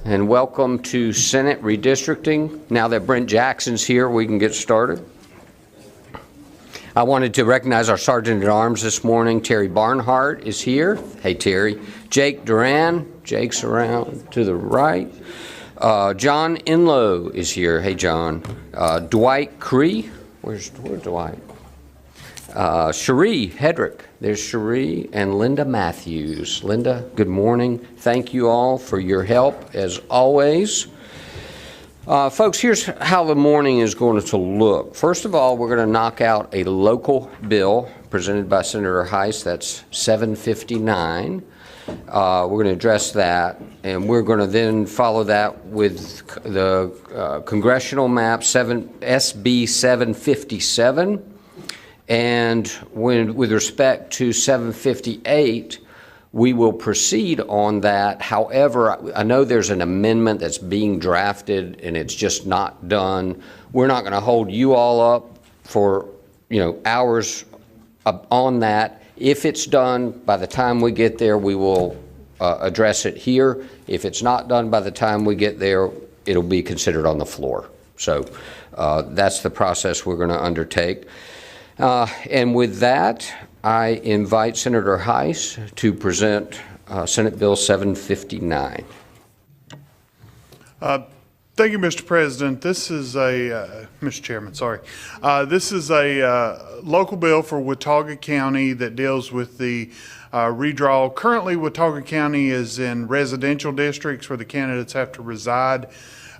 and welcome to Senate Redistricting. Now that Brent Jackson's here, we can get started. I wanted to recognize our Sergeant at Arms this morning. Terry Barnhart is here. Hey, Terry. Jake Duran. Jake's around to the right. John Enlow is here. Hey, John. Dwight Cree. Where's Dwight? Cherie Hedrick. There's Cherie and Linda Matthews. Linda, good morning. Thank you all for your help, as always. Folks, here's how the morning is going to look. First of all, we're going to knock out a local bill presented by Senator Heiss. That's 759. We're going to address that, and we're going to then follow that with the congressional map, SB 757. And with respect to 758, we will proceed on that. However, I know there's an amendment that's being drafted and it's just not done. We're not going to hold you all up for, hours on that. If it's done by the time we get there, we will address it here. If it's not done by the time we get there, it'll be considered on the floor. So that's the process we're going to undertake. And with that, I invite Senator Heiss to present Senate Bill 759. Thank you, Mr. President. This is Mr. Chairman, sorry. This is a local bill for Watauga County that deals with the redraw. Currently, Watauga County is in residential districts where the candidates have to reside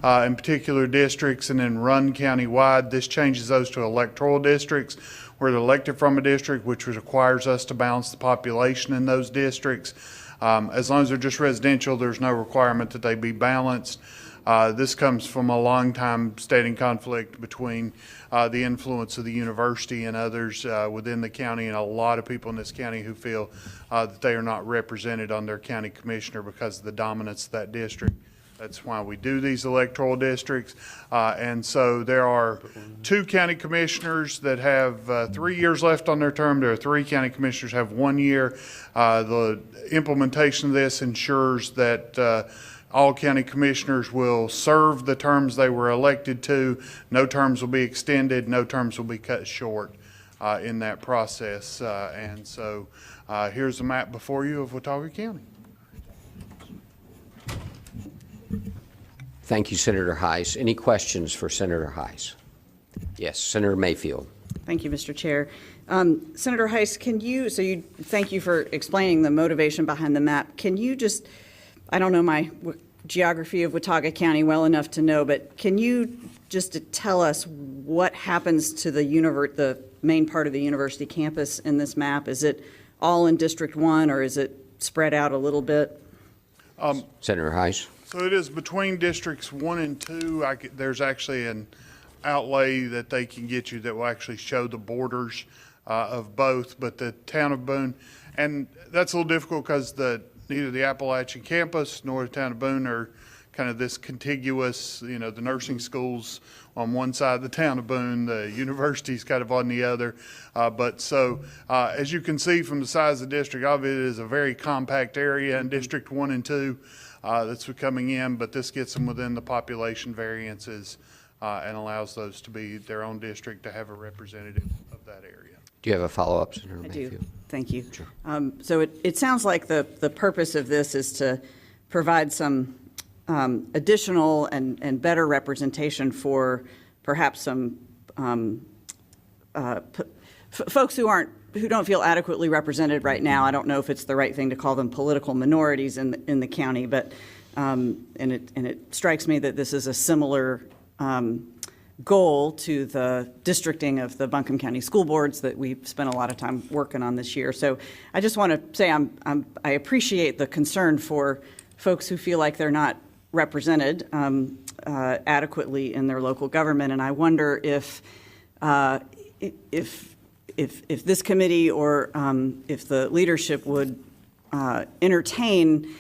in particular districts and then run county-wide. This changes those to electoral districts where they're elected from a district, which requires us to balance the population in those districts. As long as they're just residential, there's no requirement that they be balanced. This comes from a long-time standing conflict between the influence of the university and others within the county, and a lot of people in this county who feel that they are not represented on their county commissioner because of the dominance of that district. That's why we do these electoral districts. And so there are 2 county commissioners that have 3 years left on their term. There are 3 county commissioners who have 1 year. The implementation of this ensures that all county commissioners will serve the terms they were elected to. No terms will be extended. No terms will be cut short in that process. And so here's a map before you of Watauga County. Thank you, Senator Heiss. Any questions for Senator Heiss? Yes, Senator Mayfield. Thank you, Mr. Chair. Senator Heiss, thank you for explaining the motivation behind the map. Can you just, I don't know my geography of Watauga County well enough to know, but can you just tell us what happens to the main part of the university campus in this map? Is it all in District 1 or is it spread out a little bit? Senator Heiss. So it is between districts 1 and 2. There's actually an outlay that they can get you that will actually show the borders of both, but the town of Boone, and that's a little difficult because neither the Appalachian campus nor the town of Boone are kind of this contiguous, the nursing schools on one side of the town of Boone, the university's kind of on the other. As you can see from the size of the district, it is a very compact area in District 1 and 2. That's coming in, but this gets them within the population variances and allows those to be their own district to have a representative of that area. Do you have a follow-up, Senator Mayfield? I do. Thank you. Sure. So it sounds like the purpose of this is to provide some additional and better representation for perhaps some folks who don't feel adequately represented right now. I don't know if it's the right thing to call them political minorities in the county, but and it strikes me that this is a similar goal to the districting of the Buncombe County School Boards that we've spent a lot of time working on this year. So I just want to say I appreciate the concern for folks who feel like they're not represented adequately in their local government, and I wonder if this committee or if the leadership would entertain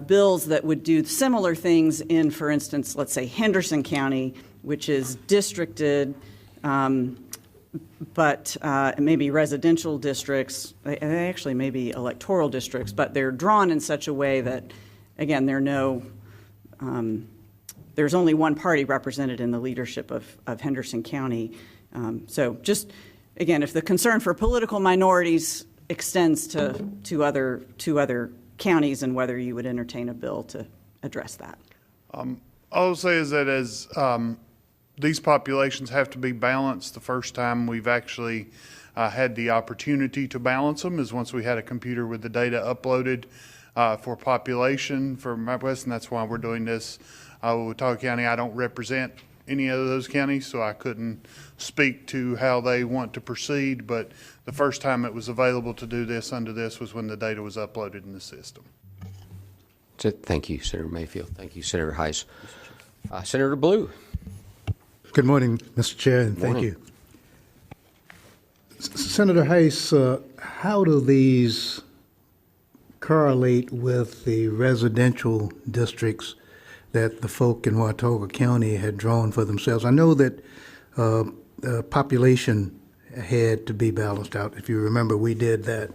bills that would do similar things in, for instance, let's say Henderson County, which is districted, but maybe residential districts, they actually may be electoral districts, but they're drawn in such a way that, again, there are no there's only one party represented in the leadership of Henderson County. So just, again, if the concern for political minorities extends to other counties, and whether you would entertain a bill to address that. All I'll say is that as these populations have to be balanced, the first time we've actually had the opportunity to balance them is once we had a computer with the data uploaded for population for MapWest, and that's why we're doing this with Watauga County. I don't represent any of those counties, so I couldn't speak to how they want to proceed, but the first time it was available to do this under this was when the data was uploaded in the system. Thank you, Senator Mayfield. Thank you, Senator Heiss. Senator Blue. Good morning, Mr. Chair, and thank you. Senator Heiss, how do these correlate with the residential districts that the folk in Watauga County had drawn for themselves? I know that population had to be balanced out. If you remember, we did that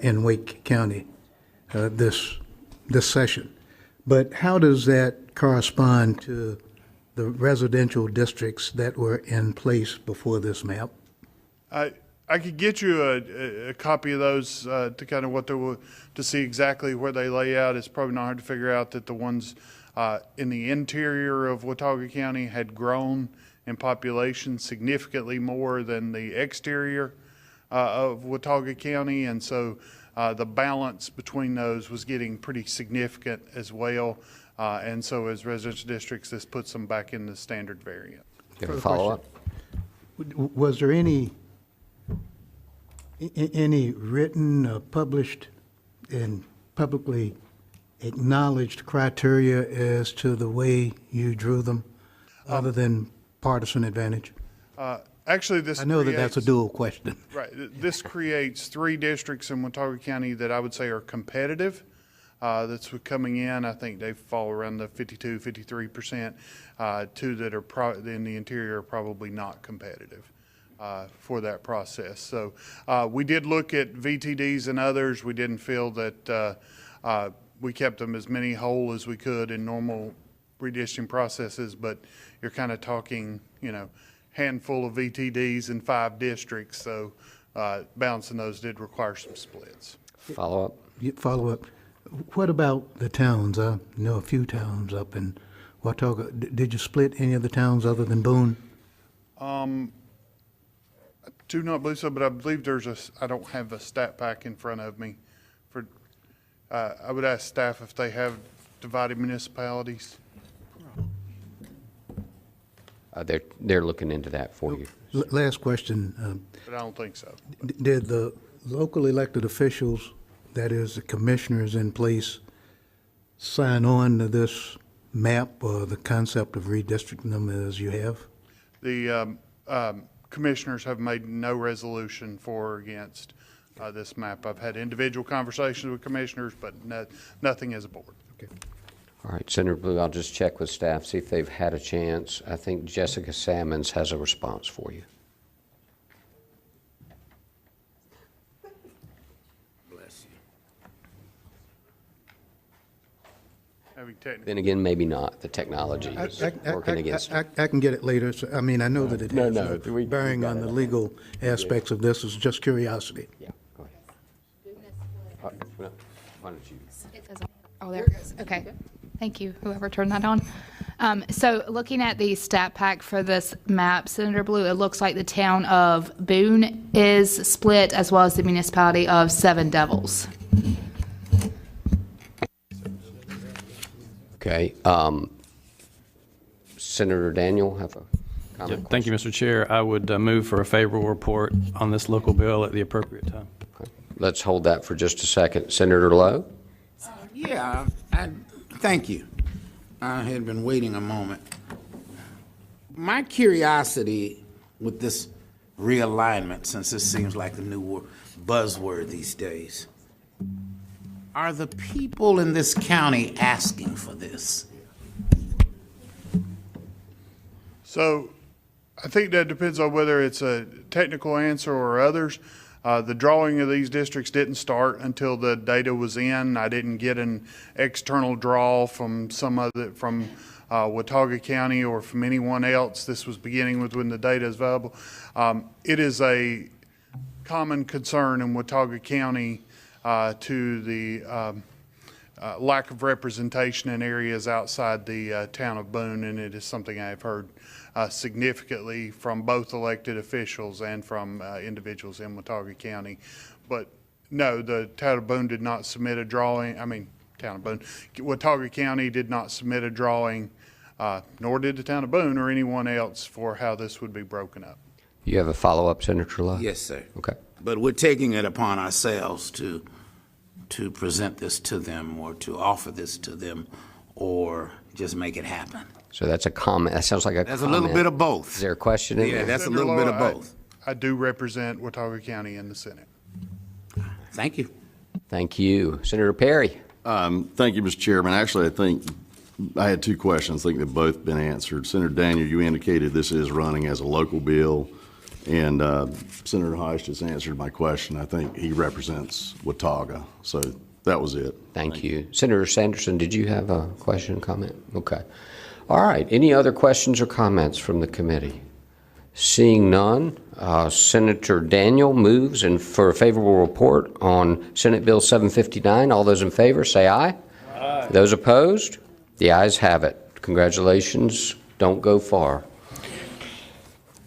in Wake County this session. But how does that correspond to the residential districts that were in place before this map? I could get you a copy of those to kind of what they were, to see exactly where they lay out. It's probably not hard to figure out that the ones in the interior of Watauga County had grown in population significantly more than the exterior of Watauga County, and so the balance between those was getting pretty significant as well. And so as residential districts, this puts them back in the standard variant. You have a follow-up? Was there any written, published, and publicly acknowledged criteria as to the way you drew them, other than partisan advantage? Actually, this I know that that's a dual question. Right. This creates 3 districts in Watauga County that I would say are competitive. That's coming in. I think they fall around the 52, 53%. 2 that are in the interior are probably not competitive for that process. So we did look at VTDs and others. We didn't feel that we kept them as many whole as we could in normal redistricting processes, but you're kind of talking, handful of VTDs in 5 districts. So balancing those did require some splits. Follow-up? Follow-up. What about the towns? I know a few towns up in Watauga. Did you split any of the towns other than Boone? I do not believe so, but I believe I don't have a stat pack in front of me. I would ask staff if they have divided municipalities. They're looking into that for you. Last question. But I don't think so. Did the local elected officials, that is the commissioners in place, sign on to this map or the concept of redistricting them as you have? The commissioners have made no resolution for or against this map. I've had individual conversations with commissioners, but nothing as a board. Okay. All right, Senator Blue, I'll just check with staff, see if they've had a chance. I think Jessica Sammons has a response for you. Bless you. Then again, maybe not. The technology is working against it. I can get it later. So, I mean, I know that it has no, we bearing on the legal aspects of this. Is just curiosity. Yeah, go ahead. Why don't you? Oh, there it goes. Okay. Thank you, whoever turned that on. So looking at the stat pack for this map, Senator Blue, it looks like the town of Boone is split, as well as the municipality of Seven Devils. Okay. Senator Daniel, have a comment? Yeah, thank you, Mr. Chair. I would move for a favorable report on this local bill at the appropriate time. Okay. Let's hold that for just a second. Senator Lowe? Yeah, thank you. I had been waiting a moment. My curiosity with this realignment, since this seems like the new buzzword these days, are the people in this county asking for this? So I think that depends on whether it's a technical answer or others. The drawing of these districts didn't start until the data was in. I didn't get an external draw from Watauga County or from anyone else. This was beginning with when the data is available. It is a common concern in Watauga County to the lack of representation in areas outside the town of Boone, and it is something I've heard significantly from both elected officials and from individuals in Watauga County. But no, the town of Boone did not submit a drawing. Watauga County did not submit a drawing, nor did the town of Boone or anyone else for how this would be broken up. You have a follow-up, Senator Love? Yes, sir. Okay. But we're taking it upon ourselves to present this to them or to offer this to them or just make it happen. So that's a comment. That sounds like a That's comment. a little bit of both. Is there a question in Yeah, there? that's a Senator little bit of Law, both. I do represent Watauga County in the Senate. Thank you. Thank you. Senator Perry? Thank you, Mr. Chairman. Actually, I think I had two questions. I think they've both been answered. Senator Daniel, you indicated this is running as a local bill, and Senator Heiss just answered my question. I think he represents Watauga, so that was it. Thank you. Senator Sanderson, did you have a question, comment? Okay. All right. Any other questions or comments from the committee? Seeing none, Senator Daniel moves and for a favorable report on Senate Bill 759. All those in favor say aye. Aye. Those opposed? The ayes have it. Congratulations. Don't go far.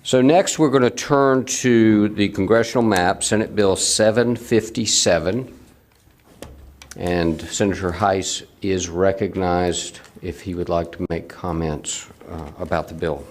So next we're going to turn to the congressional map, Senate Bill 757. And Senator Heiss is recognized if he would like to make comments about the bill.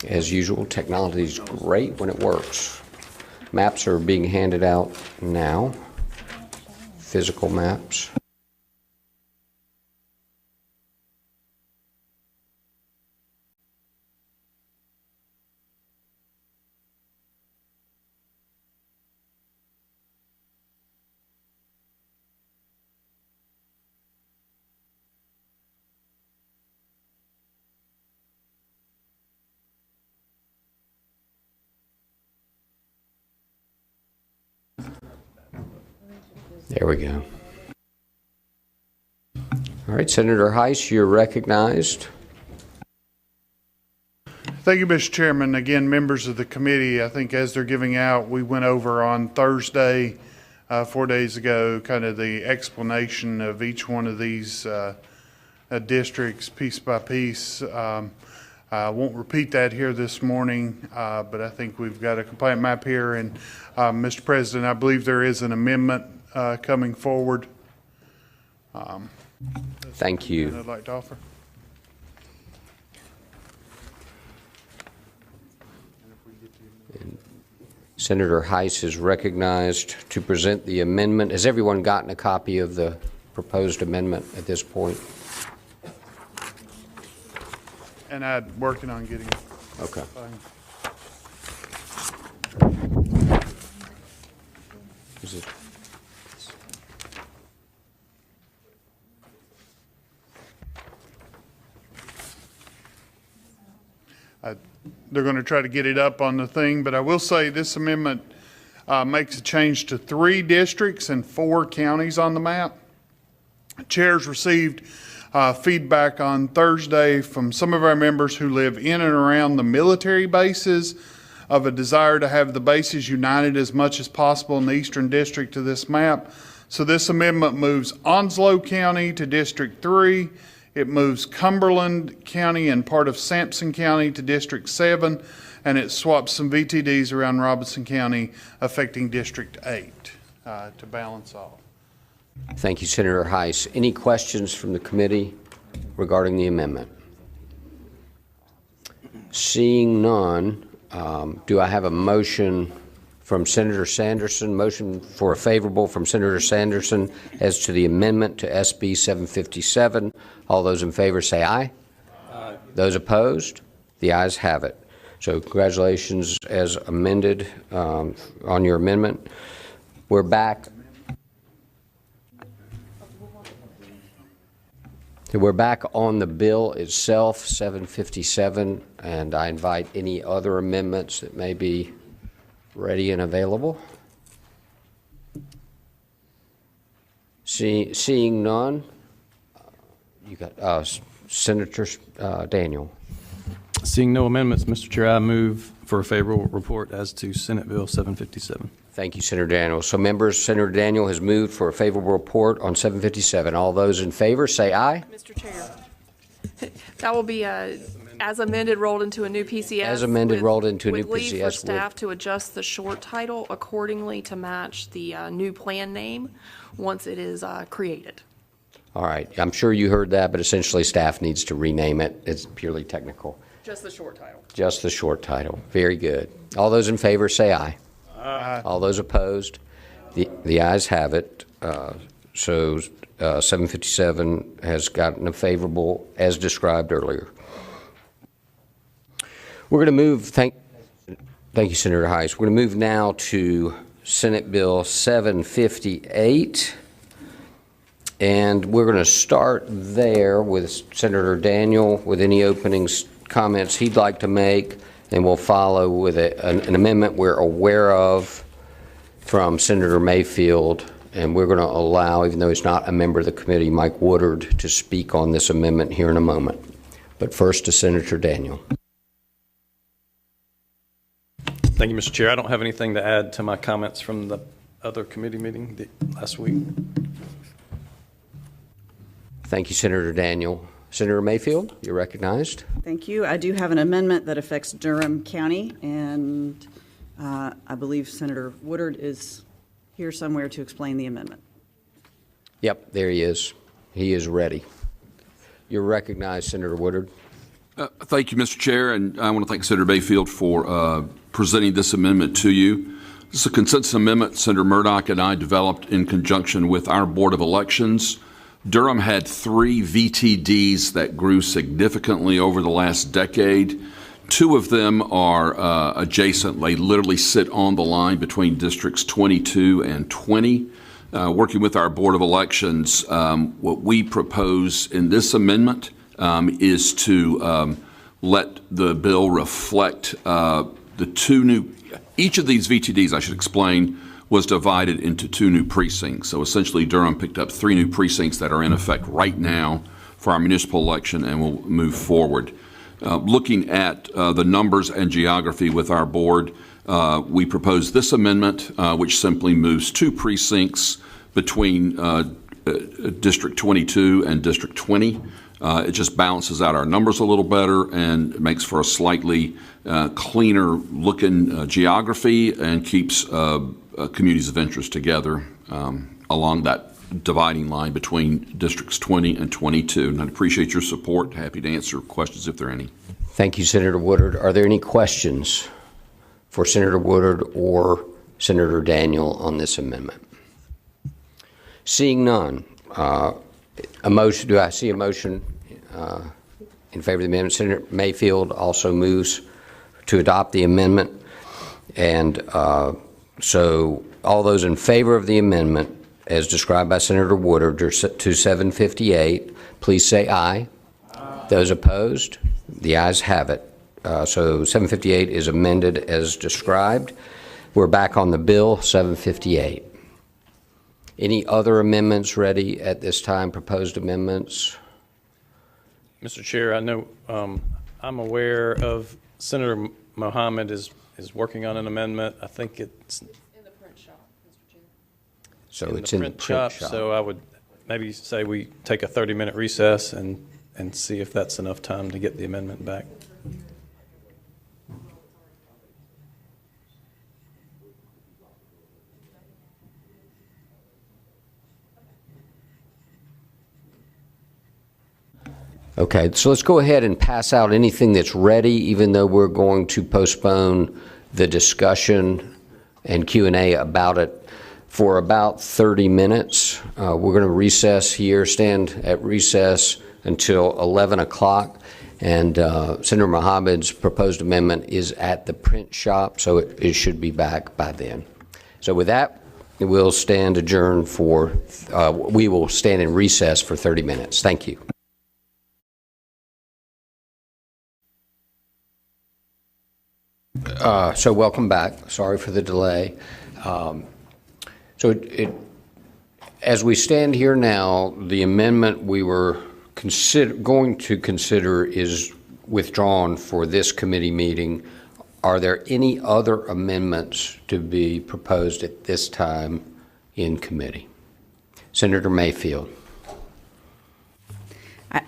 As usual, technology is great when it works. Maps are being handed out now, physical maps. There we go. All right, Senator Heiss, you're recognized. Thank you, Mr. Chairman. Again, members of the committee, I think as they're giving out, we went over on Thursday, 4 days ago, kind of the explanation of each one of these districts piece by piece. I won't repeat that here this morning, but I think we've got a compliant map here. And Mr. President, I believe there is an amendment coming forward. Thank you. That I'd like to offer. Senator Heiss is recognized to present the amendment. Has everyone gotten a copy of the proposed amendment at this point? And I'm working on getting it. Okay. Is it? They're going to try to get it up on the thing, but I will say this amendment makes a change to 3 districts and 4 counties on the map. Chairs received feedback on Thursday from some of our members who live in and around the military bases of a desire to have the bases united as much as possible in the Eastern District of this map. So this amendment moves Onslow County to District 3. It moves Cumberland County and part of Sampson County to District 7, and it swaps some VTDs around Robinson County affecting District 8 to balance off. Thank you, Senator Heiss. Any questions from the committee? regarding the amendment? Seeing none, do I have a motion from Senator Sanderson, motion for a favorable from Senator Sanderson as to the amendment to SB 757? All those in favor say aye. Aye. Those opposed? The ayes have it. So congratulations as amended on your amendment. We're back. We're back on the bill itself, 757, and I invite any other amendments that may be ready and available. Seeing none, you got Senator Daniel. Seeing no amendments, Mr. Chair, I move for a favorable report as to Senate Bill 757. Thank you, Senator Daniel. So members, Senator Daniel has moved for a favorable report on 757. All those in favor say aye. Mr. Chair, that will be as amended rolled into a new PCS. As amended rolled into a new With leave for PCS. staff to adjust the short title accordingly to match the new plan name once it is created. All right. I'm sure you heard that, but essentially staff needs to rename it. It's purely technical. Just the short title. Just the short title. Very good. All those in favor say aye. Aye. All those opposed? The ayes have it. So 757 has gotten a favorable as described earlier. We're going to move, thank you, Senator Heiss. We're going to move now to Senate Bill 758. And we're going to start there with Senator Daniel with any openings, comments he'd like to make. And we'll follow with an amendment we're aware of from Senator Mayfield. And we're going to allow, even though he's not a member of the committee, Mike Woodard to speak on this amendment here in a moment. But first to Senator Daniel. Thank you, Mr. Chair. I don't have anything to add to my comments from the other committee meeting last week. Thank you, Senator Daniel. Senator Mayfield, you're recognized. Thank you. I do have an amendment that affects Durham County, and I believe Senator Woodard is here somewhere to explain the amendment. Yep, there he is. He is ready. You're recognized, Senator Woodard. Thank you, Mr. Chair, and I want to thank Senator Mayfield for presenting this amendment to you. This is a consensus amendment Senator Murdoch and I developed in conjunction with our Board of Elections. Durham had 3 VTDs that grew significantly over the last decade. 2 of them are adjacent. They literally sit on the line between districts 22 and 20. Working with our Board of Elections, what we propose in this amendment is to let the bill reflect the 2 new, each of these VTDs, I should explain, was divided into 2 new precincts. So essentially Durham picked up 3 new precincts that are in effect right now for our municipal election and will move forward. Looking at the numbers and geography with our board, we propose this amendment, which simply moves 2 precincts between District 22 and District 20. It just balances out our numbers a little better and makes for a slightly cleaner looking geography and keeps communities of interest together along that dividing line between districts 20 and 22. And I'd appreciate your support. Happy to answer questions if there are any. Thank you, Senator Woodard. Are there any questions for Senator Woodard or Senator Daniel on this amendment? Seeing none, a motion. Do I see a motion in favor of the amendment? Senator Mayfield also moves to adopt the amendment. And so all those in favor of the amendment as described by Senator Woodard to 758, please say aye. Aye. Those opposed? The ayes have it. So 758 is amended as described. We're back on the bill, 758. Any other amendments ready at this time, proposed amendments? Mr. Chair, I know I'm aware of Senator Mohammed is working on an amendment. I think it's In the print shop, Mr. Chair. So in it's the in print the print shop. So I would maybe say we take a 30-minute recess and see if that's enough time to get the amendment back. Okay, so let's go ahead and pass out anything that's ready, even though we're going to postpone the discussion and Q&A about it for about 30 minutes. We're going to recess here, stand at recess until 11 o'clock. And Senator Mohammed's proposed amendment is at the print shop, so it should be back by then. So with that, we'll stand adjourned for, we will stand in recess for 30 minutes. Thank you. So welcome back. Sorry for the delay. As we stand here now, the amendment we were going to consider is withdrawn for this committee meeting. Are there any other amendments to be proposed at this time in committee? Senator Mayfield.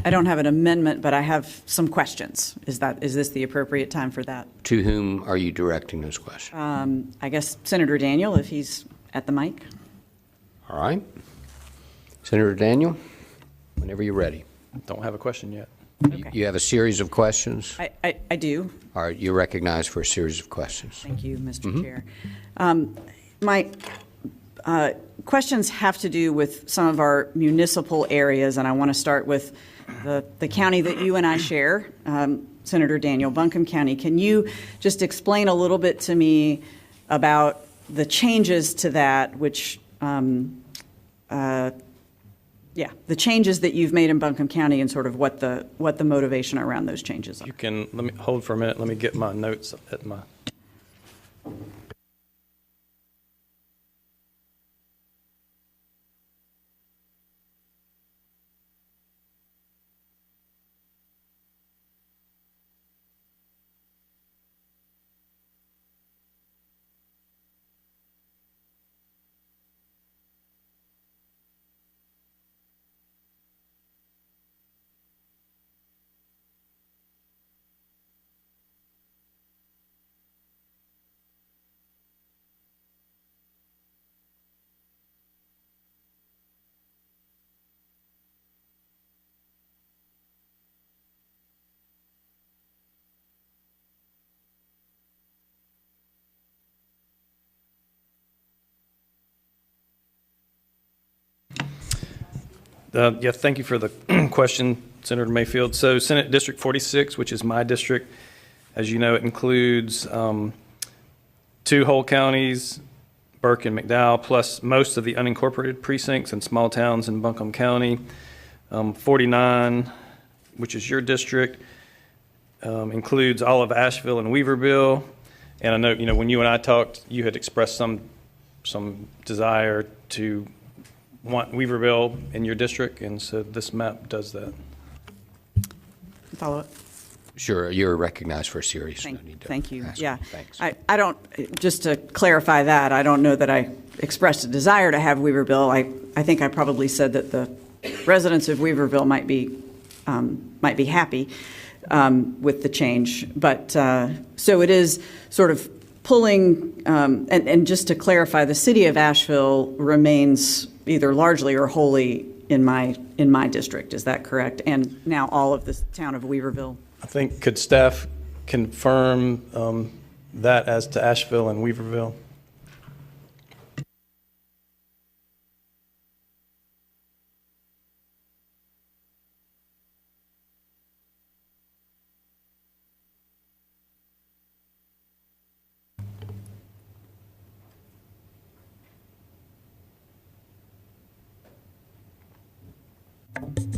I don't have an amendment, but I have some questions. Is this the appropriate time for that? To whom are you directing those questions? I guess Senator Daniel, if he's at the mic. All right. Senator Daniel, whenever you're ready. Don't have a question yet. Okay. You have a series of questions? I do. All right, you're recognized for a series of questions. Thank you, Mr. Chair. My questions have to do with some of our municipal areas, and I want to start with the county that you and I share, Senator Daniel, Buncombe County. Can you just explain a little bit to me about the changes to that, which, the changes that you've made in Buncombe County and sort of what the motivation around those changes are? You can, let me hold for a minute. Let me get my notes at my. Yeah, thank you for the question, Senator Mayfield. So Senate District 46, which is my district, as you know, it includes 2 whole counties, Burke and McDowell, plus most of the unincorporated precincts and small towns in Buncombe County. 49, which is your district, includes all of Asheville and Weaverville. And I know, you know, when you and I talked, you had expressed some desire to want Weaverville in your district, and so this map does that. Follow up. Sure, you're recognized for a series. Thank you. Yeah. Thanks. I don't, just to clarify that, I don't know that I expressed a desire to have Weaverville. I think I probably said that the residents of Weaverville might be happy with the change. But so it is sort of pulling, and just to clarify, the city of Asheville remains either largely or wholly in my district. Is that correct? And now all of the town of Weaverville? I think, could staff confirm that as to Asheville and Weaverville?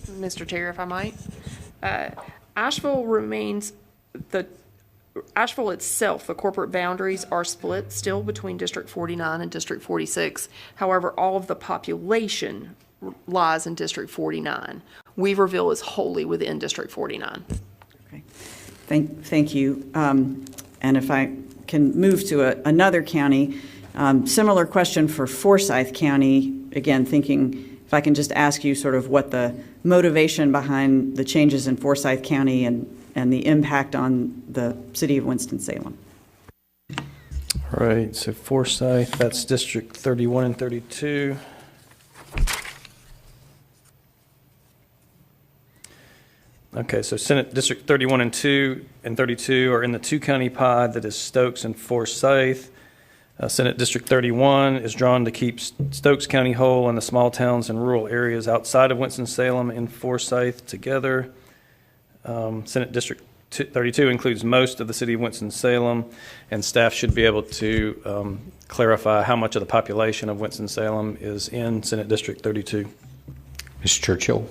Mr. Chair, if I might. Asheville remains, Asheville itself, the corporate boundaries are split still between District 49 and District 46. However, all of the population lies in District 49. Weaverville is wholly within District 49. Okay. Thank you. And if I can move to another county, similar question for Forsyth County, again, thinking if I can just ask you sort of what the motivation behind the changes in Forsyth County and the impact on the city of Winston-Salem. All right, so Forsyth, that's District 31 and 32. Okay, so Senate District 31 and 2 and 32 are in the two-county pod that is Stokes and Forsyth. Senate District 31 is drawn to keep Stokes County whole and the small towns and rural areas outside of Winston-Salem and Forsyth together. Senate District 32 includes most of the city of Winston-Salem, and staff should be able to clarify how much of the population of Winston-Salem is in Senate District 32. Ms. Churchill?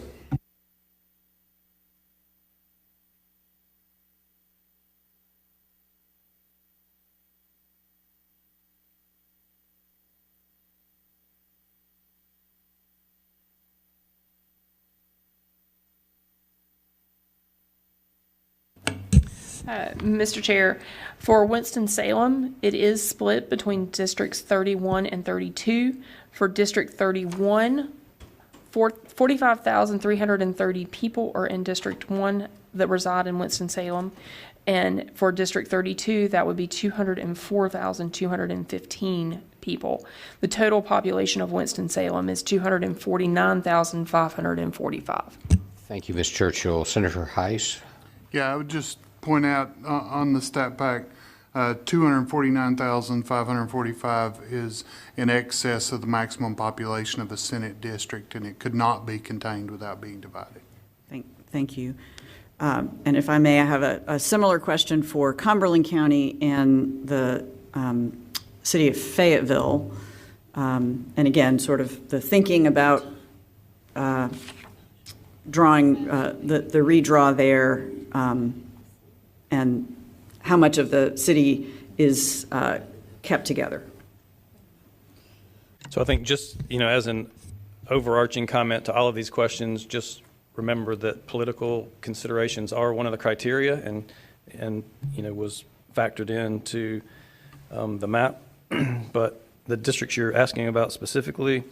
Mr. Chair, for Winston-Salem, it is split between districts 31 and 32. For District 31, 45,330 people are in District 1 that reside in Winston-Salem. And for District 32, that would be 204,215 people. The total population of Winston-Salem is 249,545. Thank you, Ms. Churchill. Senator Heiss? Yeah, I would just point out on the stat pack, 249,545 is in excess of the maximum population of a Senate district, and it could not be contained without being divided. Thank you. And if I may, I have a similar question for Cumberland County and the city of Fayetteville. And again, sort of the thinking about drawing the redraw there, and how much of the city is kept together. So I think just, as an overarching comment to all of these questions, just remember that political considerations are one of the criteria and was factored into the map. But the districts you're asking about specifically,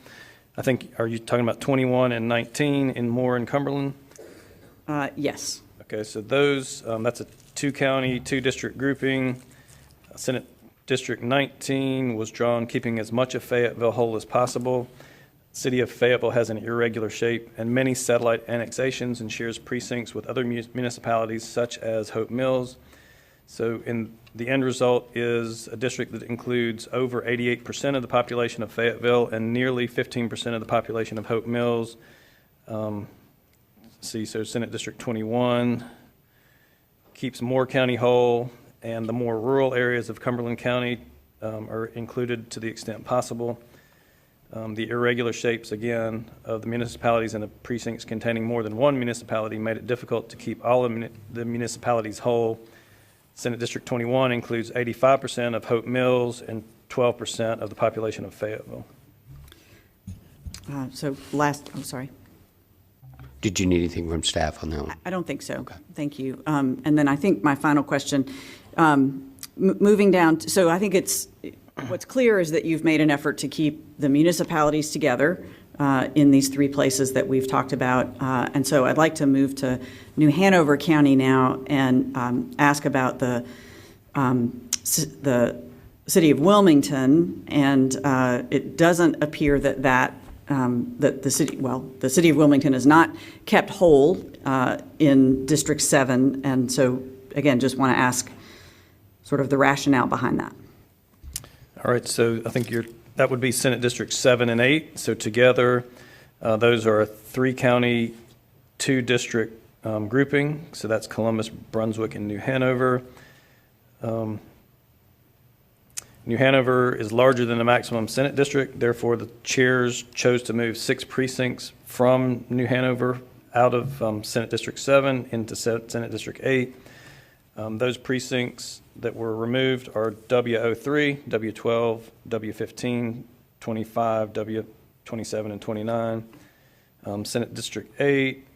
I think, are you talking about 21 and 19 in Moore and Cumberland? Yes. Okay, so those, that's a two-county, two-district grouping. Senate District 19 was drawn keeping as much of Fayetteville whole as possible. City of Fayetteville has an irregular shape and many satellite annexations and shares precincts with other municipalities such as Hope Mills. So the end result is a district that includes over 88% of the population of Fayetteville and nearly 15% of the population of Hope Mills. So Senate District 21 keeps Moore County whole, and the more rural areas of Cumberland County are included to the extent possible. The irregular shapes, again, of the municipalities and the precincts containing more than one municipality made it difficult to keep all of the municipalities whole. Senate District 21 includes 85% of Hope Mills and 12% of the population of Fayetteville. Sorry. Did you need anything from staff on that one? I don't think so. Okay. Thank you. And then I think my final question, moving down, so I think what's clear is that you've made an effort to keep the municipalities together in these three places that we've talked about. And so I'd like to move to New Hanover County now and ask about the city of Wilmington. And it doesn't appear that the city of Wilmington is not kept whole in District 7. And so, again, just want to ask sort of the rationale behind that. All right, so I think that would be Senate District 7 and 8. So together, those are a three-county, two-district grouping. So that's Columbus, Brunswick, and New Hanover. New Hanover is larger than the maximum Senate district. Therefore, the chairs chose to move 6 precincts from New Hanover out of Senate District 7 into Senate District 8. Those precincts that were removed are W03, W12, W15, 25, W27, and 29. Senate District 8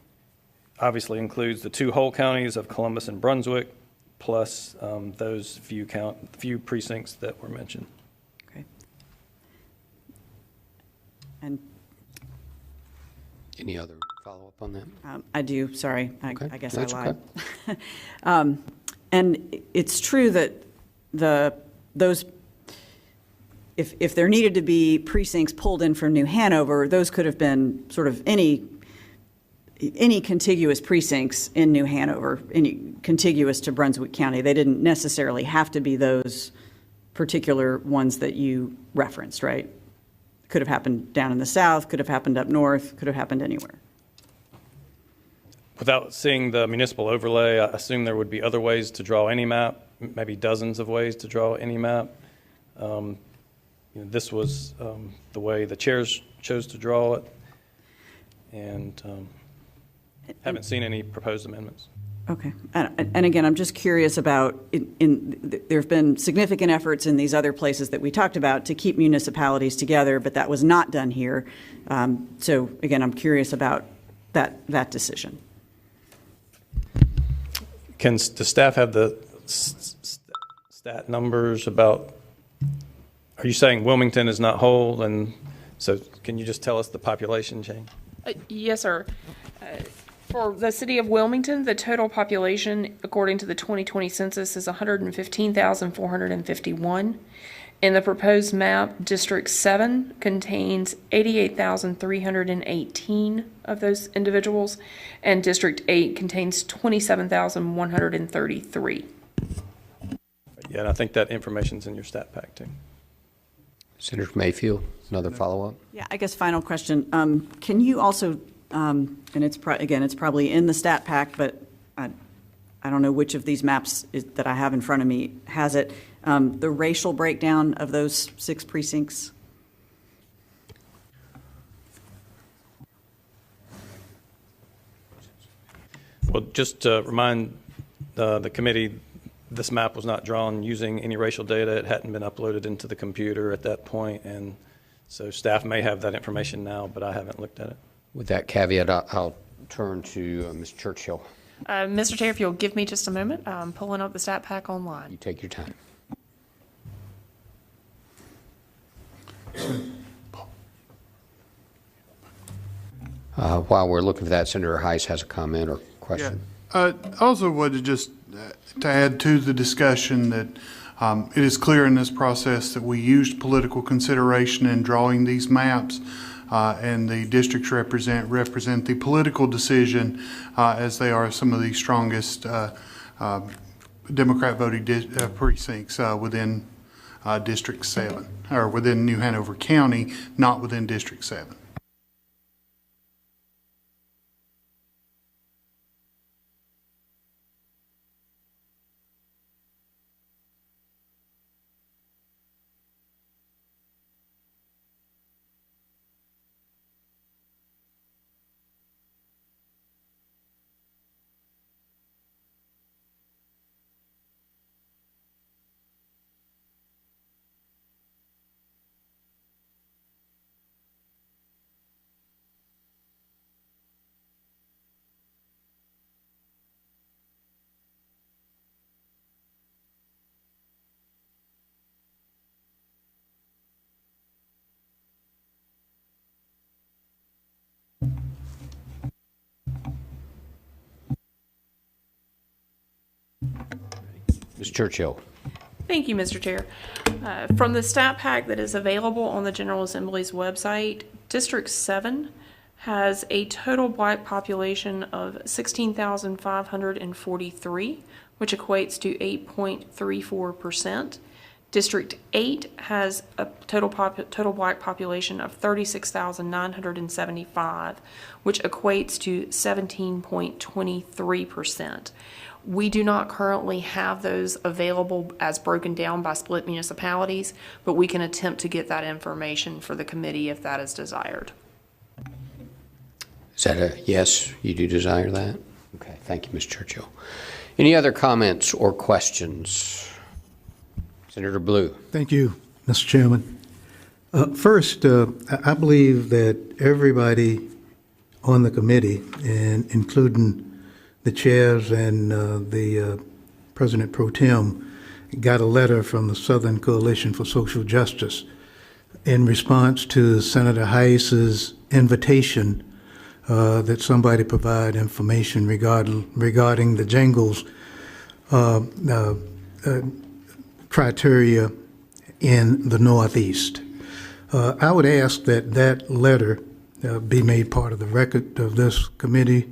obviously includes the 2 whole counties of Columbus and Brunswick, plus those few precincts that were mentioned. Okay. And Any other follow-up on that? I do. Sorry, Okay. I guess That's I lied. And it's true that if there needed to be precincts pulled in from New Hanover, those could have been sort of any any contiguous precincts in New Hanover, any contiguous to Brunswick County. They didn't necessarily have to be those particular ones that you referenced, right? Could have happened down in the south, could have happened up north, could have happened anywhere. Without seeing the municipal overlay, I assume there would be other ways to draw any map, maybe dozens of ways to draw any map. This was the way the chairs chose to draw it, and haven't seen any proposed amendments. Okay. And again, I'm just curious about, there have been significant efforts in these other places that we talked about to keep municipalities together, but that was not done here. So again, I'm curious about that decision. Does staff have the stat numbers about, are you saying Wilmington is not whole? And so can you just tell us the population change? Yes, sir. For the city of Wilmington, the total population, according to the 2020 census, is 115,451. In the proposed map, District 7 contains 88,318 of those individuals, and District 8 contains 27,133. Yeah, and I think that information's in your stat pack, too. Senator Mayfield, another follow-up? Yeah, I guess final question. Can you also, and it's probably in the stat pack, but I don't know which of these maps that I have in front of me has it, the racial breakdown of those 6 precincts? Well, just to remind the committee, this map was not drawn using any racial data. It hadn't been uploaded into the computer at that point, and so staff may have that information now, but I haven't looked at it. With that caveat, I'll turn to Ms. Churchill. Mr. Chair, if you'll give me just a moment, I'm pulling up the stat pack online. You take your time. While we're looking for that, Senator Heiss has a comment or question. I also wanted just to add to the discussion that it is clear in this process that we used political consideration in drawing these maps, and the districts represent the political decision, as they are some of the strongest Democrat voting precincts within District 7, or within New Hanover County, not within District 7. Ms. Churchill. Thank you, Mr. Chair. From the stat pack that is available on the General Assembly's website, District 7 has a total black population of 16,543, which equates to 8.34%. District 8 has a total black population of 36,975, which equates to 17.23%. We do not currently have those available as broken down by split municipalities, but we can attempt to get that information for the committee if that is desired. Is that a yes? You do desire that? Okay, thank you, Ms. Churchill. Any other comments or questions? Senator Blue. Thank you, Mr. Chairman. First, I believe that everybody on the committee, and including the chairs and the President Pro Tem, got a letter from the Southern Coalition for Social Justice in response to Senator Heiss's invitation that somebody provide information regarding the Jingles criteria in the Northeast. I would ask that that letter be made part of the record of this committee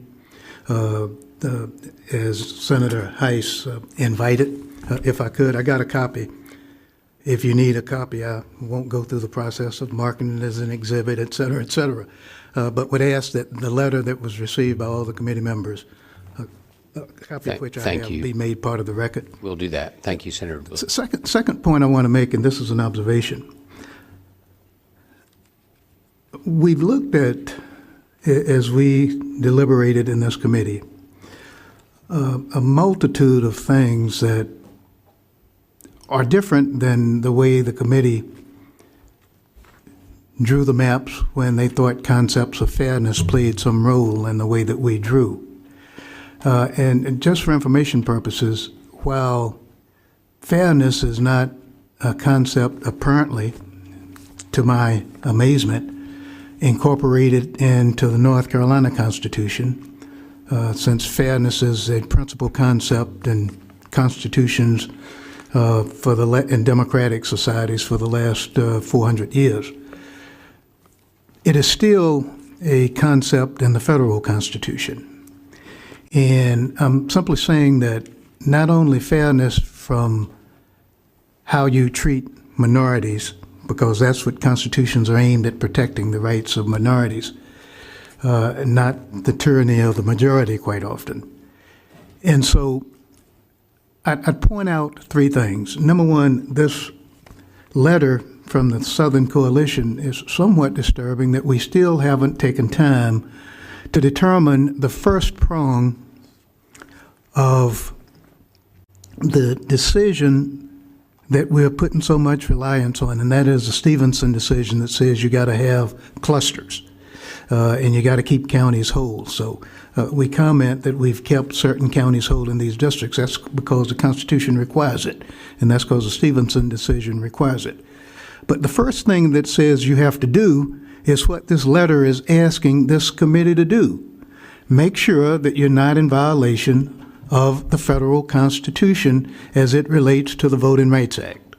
as Senator Heiss invited. If I could, I got a copy. If you need a copy, I won't go through the process of marking it as an exhibit, et cetera, et cetera. But would ask that the letter that was received by all the committee members, a copy of which I Thank have, you. be made part of the record. We'll do that. Thank you, Senator Blue. Second point I want to make, and this is an observation. We've looked at, as we deliberated in this committee, a multitude of things that are different than the way the committee drew the maps when they thought concepts of fairness played some role in the way that we drew. And just for information purposes, while fairness is not a concept apparently, to my amazement, incorporated into the North Carolina Constitution, since fairness is a principal concept in constitutions in democratic societies for the last 400 years. It is still a concept in the federal Constitution. And I'm simply saying that not only fairness from how you treat minorities, because that's what constitutions are aimed at, protecting the rights of minorities, not the tyranny of the majority quite often. And so I'd point out three things. Number one, this letter from the Southern Coalition is somewhat disturbing that we still haven't taken time to determine the first prong of the decision that we're putting so much reliance on, and that is the Stevenson decision that says you got to have clusters and you got to keep counties whole. So we comment that we've kept certain counties whole in these districts. That's because the Constitution requires it, and that's because the Stevenson decision requires it. But the first thing that says you have to do is what this letter is asking this committee to do. Make sure that you're not in violation of the federal Constitution as it relates to the Voting Rights Act.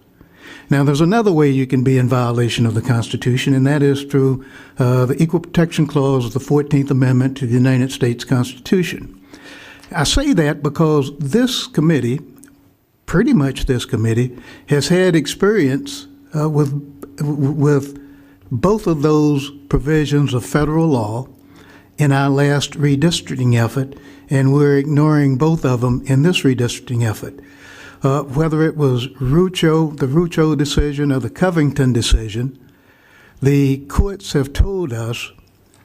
Now, there's another way you can be in violation of the Constitution, and that is through the Equal Protection Clause of the 14th Amendment to the United States Constitution. I say that because this committee, pretty much this committee, has had experience with both of those provisions of federal law in our last redistricting effort, and we're ignoring both of them in this redistricting effort. Whether it was the Rucho decision or the Covington decision, the courts have told us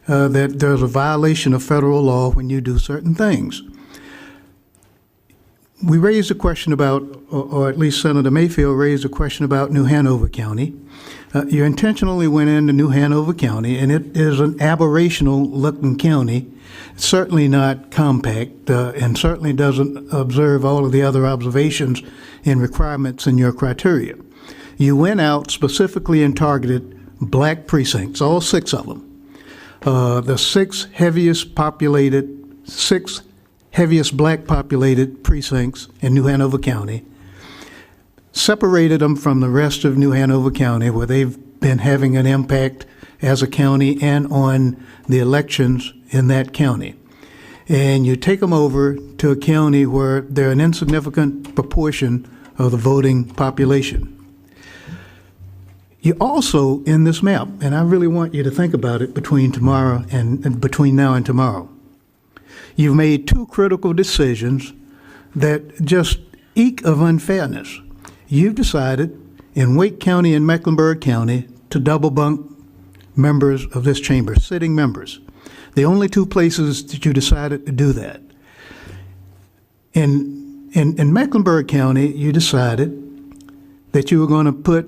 that there's a violation of federal law when you do certain things. We raised a question about, or at least Senator Mayfield raised a question about New Hanover County. You intentionally went into New Hanover County, and it is an aberrational-looking county, certainly not compact, and certainly doesn't observe all of the other observations and requirements in your criteria. You went out specifically and targeted black precincts, all 6 of them. The 6 heaviest black populated precincts in New Hanover County, separated them from the rest of New Hanover County, where they've been having an impact as a county and on the elections in that county. And you take them over to a county where they're an insignificant proportion of the voting population. You also, in this map, and I really want you to think about it between now and tomorrow, you've made 2 critical decisions that just eke of unfairness. You've decided in Wake County and Mecklenburg County to double bunk members of this chamber, sitting members. The only 2 places that you decided to do that. In Mecklenburg County, you decided that you were going to put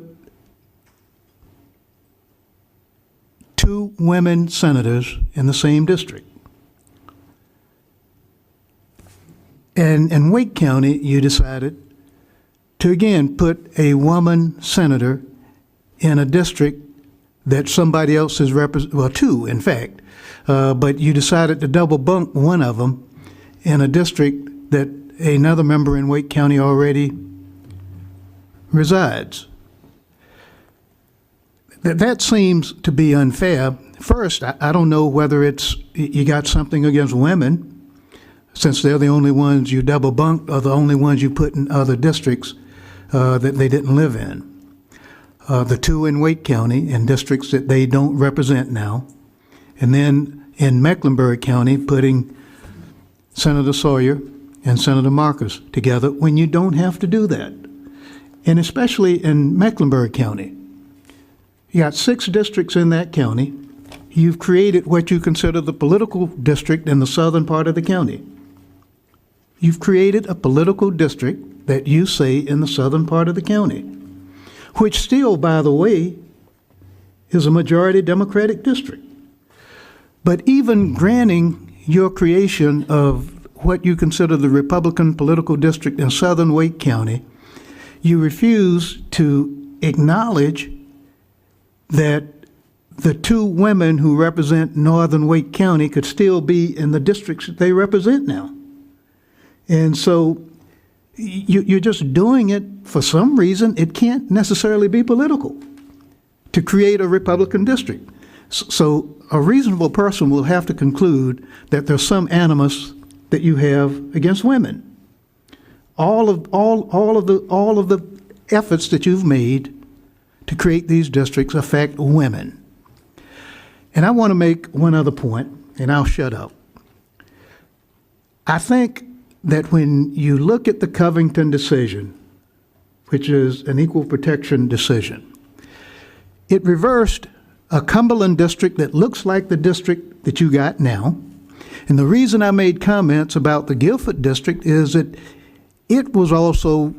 2 women senators in the same district. And in Wake County, you decided to again put a woman senator in a district that somebody else is well, 2 in fact, but you decided to double bunk one of them in a district that another member in Wake County already resides. That seems to be unfair First, I don't know whether it's, you got something against women, since they're the only ones you double bunked, or the only ones you put in other districts that they didn't live in. The two in Wake County, in districts that they don't represent now. And then in Mecklenburg County, putting Senator Sawyer and Senator Marcus together when you don't have to do that. And especially in Mecklenburg County. You got 6 districts in that county. You've created what you consider the political district in the southern part of the county. You've created a political district that you say in the southern part of the county, which still, by the way, is a majority Democratic district. But even granting your creation of what you consider the Republican political district in southern Wake County, you refuse to acknowledge that the 2 women who represent northern Wake County could still be in the districts that they represent now. And so you're just doing it for some reason. It can't necessarily be political to create a Republican district. So a reasonable person will have to conclude that there's some animus that you have against women. All of the efforts that you've made to create these districts affect women. And I want to make one other point, and I'll shut up. I think that when you look at the Covington decision, which is an equal protection decision, it reversed a Cumberland district that looks like the district that you got now. And the reason I made comments about the Guilford district is that it was also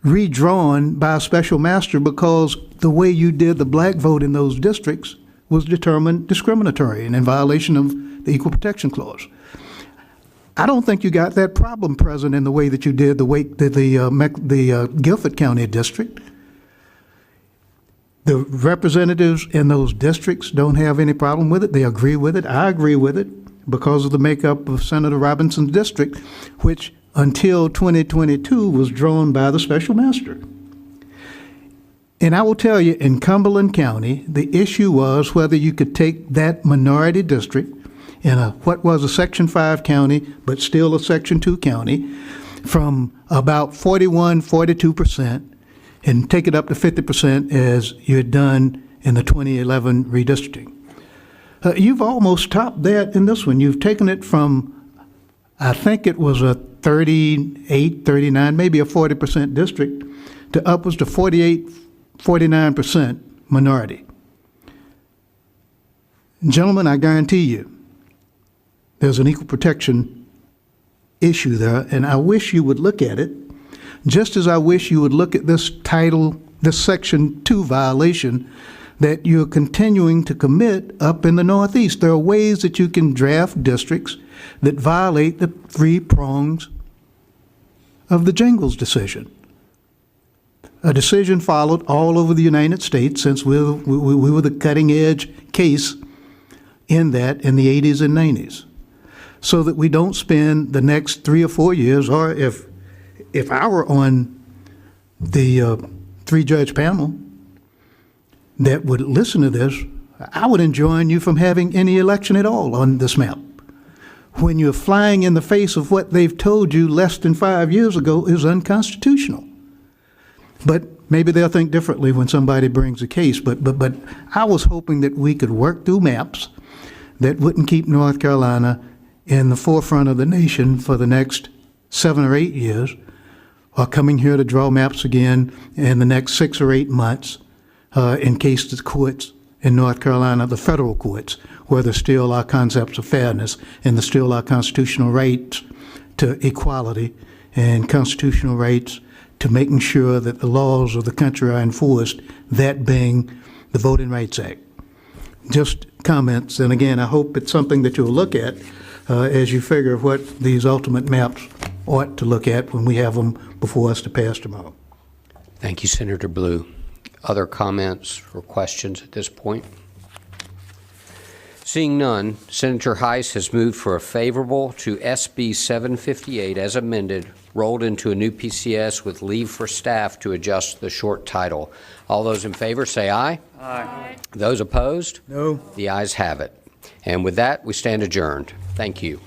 redrawn by a special master because the way you did the black vote in those districts was determined discriminatory and in violation of the Equal Protection Clause. I don't think you got that problem present in the way that you did the Guilford County district. The representatives in those districts don't have any problem with it. They agree with it. I agree with it because of the makeup of Senator Robinson's district, which until 2022 was drawn by the special master. And I will tell you, in Cumberland County, the issue was whether you could take that minority district in what was a Section 5 county, but still a Section 2 county, from about 42%, and take it up to 50% as you had done in the 2011 redistricting. You've almost topped that in this one. You've taken it from, I think it was a 38, 39, maybe a 40% district, to upwards to 48, 49% minority. Gentlemen, I guarantee you, there's an equal protection issue there, and I wish you would look at it, just as I wish you would look at this Section 2 violation that you're continuing to commit up in the Northeast. There are ways that you can draft districts that violate the 3 prongs of the Jingles decision. A decision followed all over the United States, since we were the cutting edge case in that in the 80s and 90s. So that we don't spend the next 3 or 4 years, or if I were on the 3-judge panel that would listen to this, I would enjoin you from having any election at all on this map. When you're flying in the face of what they've told you less than 5 years ago is unconstitutional. But maybe they'll think differently when somebody brings a case. But I was hoping that we could work through maps that wouldn't keep North Carolina in the forefront of the nation for the next 7 or 8 years, or coming here to draw maps again in the next 6 or 8 months, in case the courts in North Carolina, the federal courts, where there still are concepts of fairness and there still are constitutional rights to equality and constitutional rights to making sure that the laws of the country are enforced, that being the Voting Rights Act. Just comments, and again, I hope it's something that you'll look at as you figure what these ultimate maps ought to look at when we have them before us to pass tomorrow. Thank you, Senator Blue. Other comments or questions at this point? Seeing none, Senator Heiss has moved for a favorable to SB 758 as amended rolled into a new PCS with leave for staff to adjust the short title. All those in favor say aye. Aye. Those opposed? No? The ayes have it. And with that, we stand adjourned. Thank you.